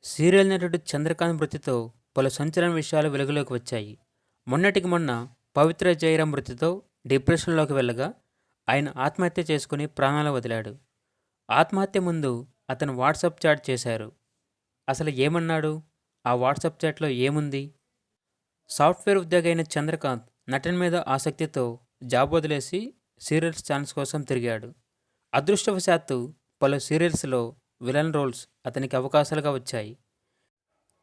Serial నటుడు చంద్రకాంత్ మృతితో పలు సంచలన విషయాలు వెలుగులోకి వచ్చాయి. మొన్నటికి మొన్న పవిత్ర జయరాం మృతితో డిప్రెషన్లోకి వెళ్ళగా ఆయన ఆత్మహత్య చేసుకుని ప్రాణాలు వదిలాడు. ఆత్మహత్య ముందు అతను వాట్సాప్ చాట్ చేశారు. అసలు ఏమన్నాడు? ఆ వాట్సాప్ చాట్లో ఏముంది? సాఫ్ట్వేర్ ఉద్యోగి అయిన చంద్రకాంత్ నటన మీద ఆసక్తితో జాబ్ వదిలేసి సీరియల్స్ ఛాన్స్ కోసం తిరిగాడు. అదృష్టవశాత్తు పలు సీరియల్స్లో విలన్ రోల్స్ అతనికి అవకాశాలుగా వచ్చాయి.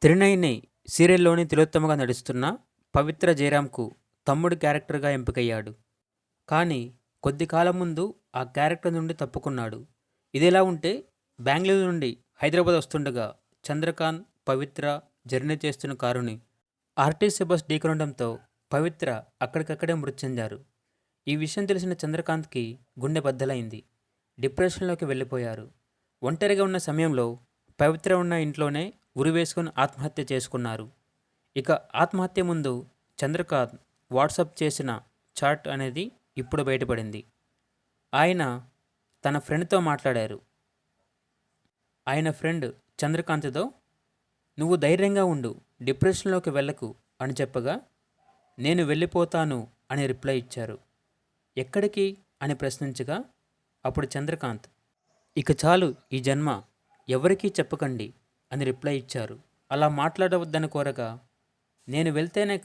త్రినైని సీరియల్లోని తిలోత్తమగా నడుస్తున్న పవిత్ర జయరాంకు తమ్ముడి క్యారెక్టర్గా ఎంపికయ్యాడు. కానీ కొద్ది కాలం ముందు ఆ క్యారెక్టర్ నుండి తప్పుకున్నాడు. ఇదిలా ఉంటే బెంగళూరు నుండి హైదరాబాద్ వస్తుండగా చంద్రకాంత్, పవిత్ర జర్నీ చేస్తున్న కారుని ఆర్టీసీ బస్ ఢీకొనడంతో పవిత్ర అక్కడికక్కడే మృతి చెందారు. ఈ విషయం తెలిసిన చంద్రకాంత్కి గుండె బద్దలైంది. డిప్రెషన్లోకి వెళ్ళిపోయారు. ఒంటరిగా ఉన్న సమయంలో పవిత్ర ఉన్న ఇంట్లోనే ఉరివేసుకుని ఆత్మహత్య చేసుకున్నారు. ఇక ఆత్మహత్య ముందు చంద్రకాంత్ వాట్సాప్ చేసిన చాట్ అనేది ఇప్పుడు బయటపడింది. ఆయన తన ఫ్రెండ్తో మాట్లాడారు. ఆయన ఫ్రెండ్ చంద్రకాంత్తో "నువ్వు ధైర్యంగా ఉండు, డిప్రెషన్లోకి వెళ్ళకు" అని చెప్పగా "నేను వెళ్ళిపోతాను" అని రిప్లై ఇచ్చారు. "ఎక్కడికి?" అని ప్రశ్నించగా అప్పుడు చంద్రకాంత్ "ఇక చాలు, ఈ జన్మ ఎవరికీ చెప్పకండి" అని రిప్లై ఇచ్చారు. అలా మాట్లాడవద్దని కోరగా నేను వెళ్తేనే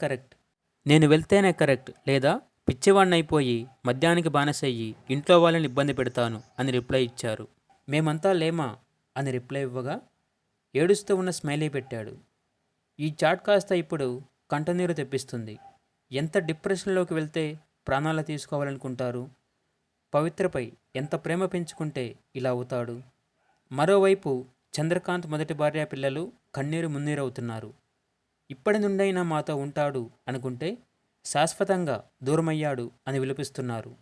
కరెక్ట్, లేదా పిచ్చివాణ్ణైపోయి మద్యానికి బానిసయ్యి ఇంట్లో వాళ్ళని ఇబ్బంది పెడతాను అని రిప్లై ఇచ్చారు. "మేమంతా లేమా" అని రిప్లై ఇవ్వగా ఏడుస్తూ ఉన్న స్మైలీ పెట్టాడు. ఈ చాట్ కాస్త ఇప్పుడు కంటనీరు తెప్పిస్తుంది. ఎంత డిప్రెషన్లోకి వెళ్తే ప్రాణాలు తీసుకోవాలనుకుంటారు? పవిత్రపై ఎంత ప్రేమ పెంచుకుంటే ఇలా అవుతాడు? మరోవైపు చంద్రకాంత్ మొదటి భార్య పిల్లలు కన్నీరు మున్నీరవుతున్నారు. ఇప్పటి నుండైనా మాతో ఉంటాడు అనుకుంటే శాశ్వతంగా దూరమయ్యాడు అని విలపిస్తున్నారు.